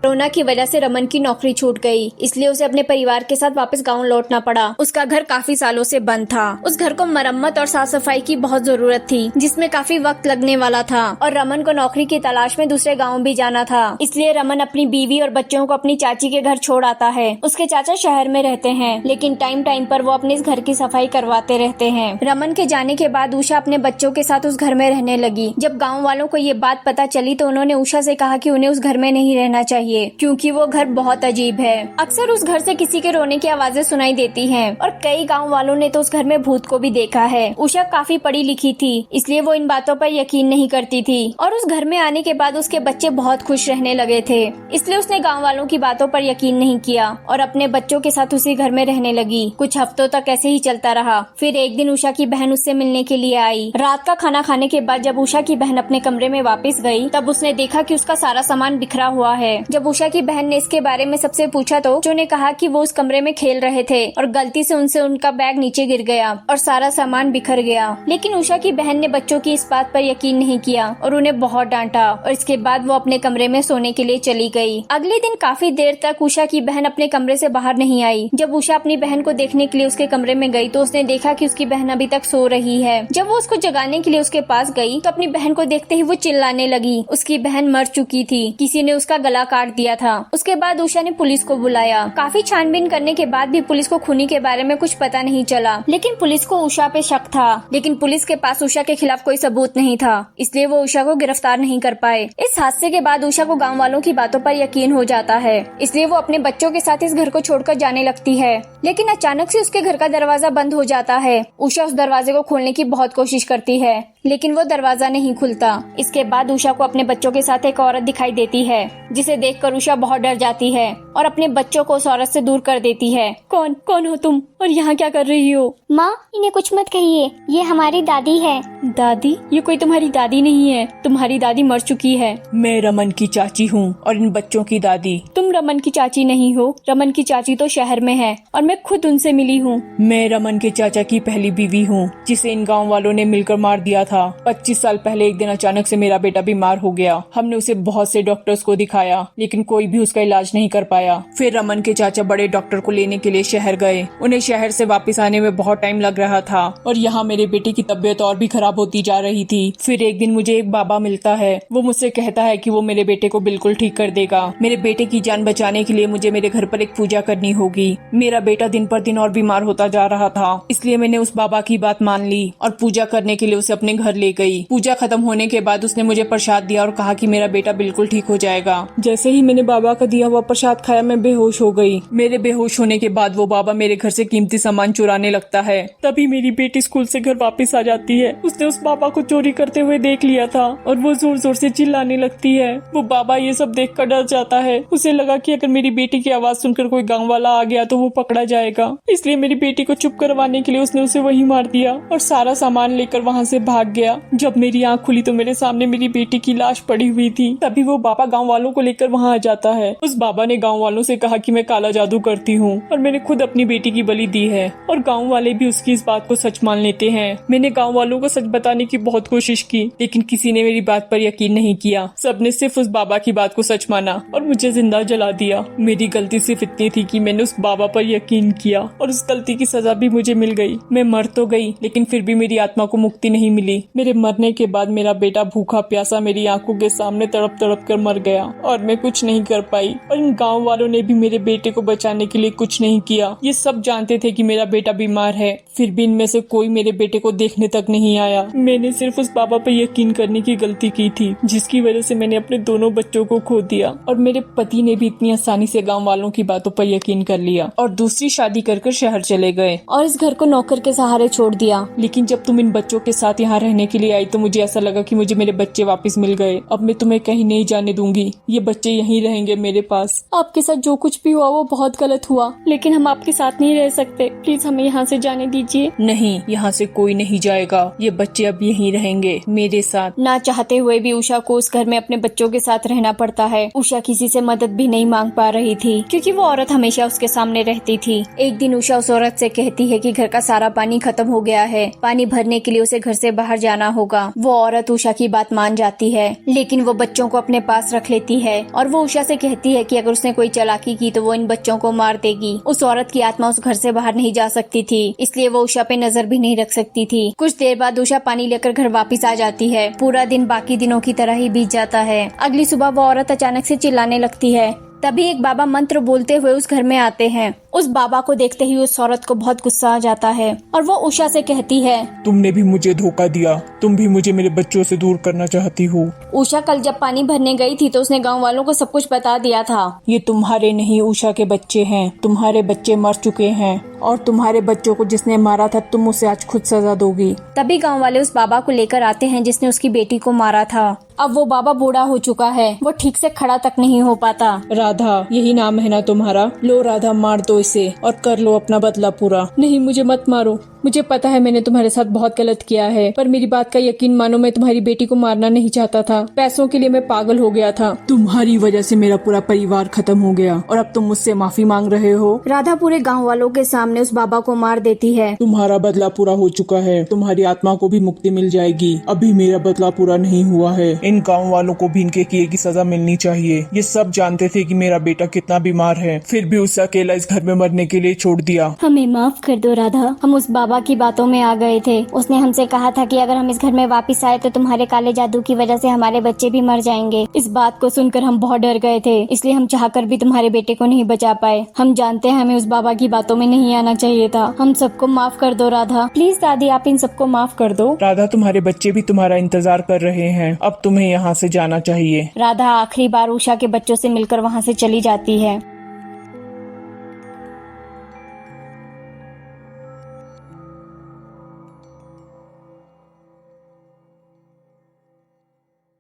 Corona की वजह से रमन की नौकरी छूट गई, इसलिए उसे अपने परिवार के साथ वापस गांव लौटना पड़ा। उसका घर काफी सालों से बंद था। उस घर को मरम्मत और साफ सफाई की बहुत जरूरत थी, जिसमें काफी वक्त लगने वाला था और रमन को नौकरी की तलाश में दूसरे गाँव भी जाना था। इसलिए रमन अपनी बीवी और बच्चों को अपनी चाची के घर छोड़ आता है। उसके चाचा शहर में रहते हैं, लेकिन टाइम टाइम पर वो अपने इस घर की सफाई करवाते रहते हैं। रमन के जाने के बाद उषा अपने बच्चों के साथ उस घर में रहने लगी। जब गाँव वालों को ये बात पता चली तो उन्होंने उषा से कहा कि उन्हें उस घर में नहीं रहना चाहिए, क्योंकि वो घर बहुत अजीब है। अक्सर उस घर से किसी के रोने की आवाजें सुनाई देती हैं और कई गांव वालों ने तो उस घर में भूत को भी देखा है। उषा काफी पढ़ी लिखी थी, इसलिए वो इन बातों पर यकीन नहीं करती थी और उस घर में आने के बाद उसके बच्चे बहुत खुश रहने लगे थे, इसलिए उसने गाँव वालों की बातों पर यकीन नहीं किया और अपने बच्चों के साथ उसी घर में रहने लगी। कुछ हफ्तों तक ऐसे ही चलता रहा। फिर एक दिन उषा की बहन उससे मिलने के लिए आई। रात का खाना खाने के बाद जब उषा की बहन अपने कमरे में वापस गई, तब उसने देखा कि उसका सारा सामान बिखरा हुआ है। जब उषा की बहन ने इसके बारे में सबसे पूछा तो बच्चों ने कहा कि वो उस कमरे में खेल रहे थे और गलती से उनसे उनका बैग नीचे गिर गया और सारा सामान बिखर गया। लेकिन उषा की बहन ने बच्चों की इस बात पर यकीन नहीं किया और उन्हें बहुत डांटा और इसके बाद वो अपने कमरे में सोने के लिए चली गई। अगले दिन काफी देर तक उषा की बहन अपने कमरे से बाहर नहीं आई। जब उषा अपनी बहन को देखने के लिए उसके कमरे में गई तो उसने देखा कि उसकी बहन अभी तक सो रही है। जब वो उसको जगाने के लिए उसके पास गई तो अपनी बहन को देखते ही वो चिल्लाने लगी। उसकी बहन मर चुकी थी, किसी ने उसका गला काट दिया था। उसके बाद उषा ने पुलिस को बुलाया। काफी छानबीन करने के बाद भी पुलिस को खूनी के बारे में कुछ पता नहीं चला, लेकिन पुलिस को उषा पे शक था। लेकिन पुलिस के पास उषा के खिलाफ कोई सबूत नहीं था, इसलिए वो उषा को गिरफ्तार नहीं कर पाए। इस हादसे के बाद उषा को गाँव वालों की बातों पर यकीन हो जाता है, इसलिए वो अपने बच्चों के साथ इस घर को छोड़कर जाने लगती है। लेकिन अचानक से उसके घर का दरवाजा बंद हो जाता है। उषा उस दरवाजे को खोलने की बहुत कोशिश करती है, लेकिन वो दरवाजा नहीं खुलता। इसके बाद उषा को अपने बच्चों के साथ एक औरत दिखाई देती है, जिसे देखकर उषा बहुत डर जाती है और अपने बच्चों को उस औरत से दूर कर देती है। कौन हो तुम और यहाँ क्या कर रही हो? माँ, इन्हें कुछ मत कहिए, ये हमारी दादी है। दादी? ये कोई तुम्हारी दादी नहीं है, तुम्हारी दादी मर चुकी है। मैं रमन की चाची हूँ और इन बच्चों की दादी। तुम रमन की चाची नहीं हो, रमन की चाची तो शहर में है और मैं खुद उनसे मिली हूँ। मैं रमन के चाचा की पहली बीवी हूँ, जिसे इन गाँव वालों ने मिलकर मार दिया था। 25 साल पहले एक दिन अचानक से मेरा बेटा बीमार हो गया। हमने उसे बहुत से डॉक्टर्स को दिखाया, लेकिन कोई भी उसका इलाज नहीं कर पाया। फिर रमन के चाचा बड़े डॉक्टर को लेने के लिए शहर गए। उन्हें शहर से वापस आने में बहुत टाइम लग रहा था और यहाँ मेरे बेटे की तबीयत और भी खराब होती जा रही थी। फिर एक दिन मुझे एक बाबा मिलता है। वो मुझसे कहता है कि वो मेरे बेटे को बिल्कुल ठीक कर देगा। मेरे बेटे की जान बचाने के लिए मुझे मेरे घर पर एक पूजा करनी होगी। मेरा बेटा दिन पर दिन और बीमार होता जा रहा था, इसलिए मैंने उस बाबा की बात मान ली और पूजा करने के लिए उसे अपने घर ले गई। पूजा खत्म होने के बाद उसने मुझे प्रसाद दिया और कहा कि मेरा बेटा बिल्कुल ठीक हो जाएगा। जैसे ही मैंने बाबा का दिया हुआ प्रसाद खाया, मैं बेहोश हो गई। मेरे बेहोश होने के बाद वो बाबा मेरे घर से कीमती सामान चुराने लगता है। तभी मेरी बेटी स्कूल से घर वापस आ जाती है। उसने उस बाबा को चोरी करते हुए देख लिया था और वो जोर जोर से चिल्लाने लगती है। वो बाबा ये सब देख कर डर जाता है। उसे लगा कि अगर मेरी बेटी की आवाज सुनकर कोई गाँव वाला आ गया तो वो पकड़ा जाएगा, इसलिए मेरी बेटी को चुप करवाने के लिए उसने उसे वहीं मार दिया और सारा सामान लेकर वहाँ से भाग गया। जब मेरी आँख खुली तो मेरे सामने मेरी बेटी की लाश पड़ी हुई थी। तभी वो बाबा गाँव वालों को लेकर वहाँ आ जाता है। उस बाबा ने गाँव वालों से कहा कि मैं काला जादू करती हूँ और मैंने खुद अपनी बेटी की बलि दी है और गाँव वाले भी उसकी इस बात को सच मान लेते हैं। मैंने गाँव वालों को सच बताने की बहुत कोशिश की, लेकिन किसी ने मेरी बात पर यकीन नहीं किया। सबने सिर्फ उस बाबा की बात को सच माना और मुझे जिंदा जला दिया। मेरी गलती सिर्फ इतनी थी कि मैंने उस बाबा पर यकीन किया और उस गलती की सजा भी मुझे मिल गई। मैं मर तो गई, लेकिन फिर भी मेरी आत्मा को मुक्ति नहीं मिली। मेरे मरने के बाद मेरा बेटा भूखा प्यासा मेरी आंखों के सामने तड़प तड़प कर मर गया और मैं कुछ नहीं कर पाई और इन गाँव वालों ने भी मेरे बेटे को बचाने के लिए कुछ नहीं किया। ये सब जानते थे कि मेरा बेटा बीमार है, फिर भी इनमें से कोई मेरे बेटे को देखने तक नहीं आया। मैंने सिर्फ उस बाबा पर यकीन करने की गलती की थी, जिसकी वजह से मैंने अपने दोनों बच्चों को खो दिया और मेरे पति ने भी इतनी आसानी से गाँव वालों की बातों पर यकीन कर लिया और दूसरी शादी कर शहर चले गए और इस घर को नौकर के सहारे छोड़ दिया। लेकिन जब तुम इन बच्चों के साथ यहाँ रहने के लिए आई तो मुझे ऐसा लगा कि मुझे मेरे बच्चे वापस मिल गए। अब मैं तुम्हें कहीं नहीं जाने दूंगी, ये बच्चे यहीं रहेंगे मेरे पास। आपके साथ जो कुछ भी हुआ वो बहुत गलत हुआ, लेकिन हम आपके साथ नहीं रह सकते। प्लीज हमें यहाँ से जाने दीजिए। नहीं, यहाँ से कोई नहीं जाएगा। ये बच्चे अब यहीं रहेंगे मेरे साथ। ना चाहते हुए भी उषा को उस घर में अपने बच्चों के साथ रहना पड़ता है। उषा किसी से मदद भी नहीं मांग पा रही थी क्योंकि वो औरत हमेशा उसके सामने रहती थी। एक दिन उषा उस औरत से कहती है कि घर का सारा पानी खत्म हो गया है, पानी भरने के लिए उसे घर से बाहर जाना होगा। वो औरत उषा की बात मान जाती है, लेकिन वो बच्चों को अपने पास रख लेती है और वो उषा से कहती है कि अगर उसने कोई चालाकी की तो वो इन बच्चों को मार देगी। उस औरत की आत्मा उस घर से बाहर नहीं जा सकती थी, इसलिए वो उषा पे नजर भी नहीं रख सकती थी। कुछ देर बाद उषा पानी लेकर घर वापस आ जाती है। पूरा दिन बाकी दिनों की तरह ही बीत जाता है। अगली सुबह वो औरत अचानक से चिल्लाने लगती है। तभी एक बाबा मंत्र बोलते हुए उस घर में आते हैं। उस बाबा को देखते ही उस औरत को बहुत गुस्सा आ जाता है और वो उषा से कहती है, तुमने भी मुझे धोखा दिया, तुम भी मुझे मेरे बच्चों से दूर करना चाहती हो। उषा कल जब पानी भरने गई थी तो उसने गांव वालों को सब कुछ बता दिया था। ये तुम्हारे नहीं, उषा के बच्चे हैं। तुम्हारे बच्चे मर चुके हैं और तुम्हारे बच्चों को जिसने मारा था तुम उसे आज खुद सजा दोगी। तभी गांव वाले उस बाबा को लेकर आते हैं जिसने उसकी बेटी को मारा था। अब वो बाबा बूढ़ा हो चुका है, वो ठीक से खड़ा तक नहीं हो पाता। राधा, यही नाम है ना तुम्हारा? लो राधा, मार दो इसे और कर लो अपना बदला पूरा। नहीं, मुझे मत मारो। मुझे पता है मैंने तुम्हारे साथ बहुत गलत किया है, पर मेरी बात का यकीन मानो, मैं तुम्हारी बेटी को मारना नहीं चाहता था। पैसों के लिए मैं पागल हो गया था। तुम्हारी वजह से मेरा पूरा परिवार खत्म हो गया और अब तुम मुझसे माफी मांग रहे हो। राधा पूरे गांव वालों के सामने उस बाबा को मार देती है। तुम्हारा बदला पूरा हो चुका है, तुम्हारी आत्मा को भी मुक्ति मिल जाएगी। अभी मेरा बदला पूरा नहीं हुआ है। इन गाँव वालों को भी इनके किए की सजा मिलनी चाहिए। ये सब जानते थे कि मेरा बेटा कितना बीमार है, फिर भी उसे अकेला इस घर में मरने के लिए छोड़ दिया। हमें माफ कर दो राधा, हम उस बाबा की बातों में आ गए थे। उसने हमसे कहा था कि अगर हम इस घर में वापस आए तो तुम्हारे काले जादू की वजह से हमारे बच्चे भी मर जाएंगे। इस बात को सुनकर हम बहुत डर गए थे, इसलिए हम चाहकर भी तुम्हारे बेटे को नहीं बचा पाए। हम जानते हैं हमें उस बाबा की बातों में नहीं आना चाहिए था। हम सबको माफ कर दो राधा, प्लीज दादी आप इन सबको माफ कर दो। राधा, तुम्हारे बच्चे भी तुम्हारा इंतजार कर रहे हैं, अब तुम्हें यहाँ से जाना चाहिए। राधा आखिरी बार उषा के बच्चों से मिलकर वहाँ से चली जाती है।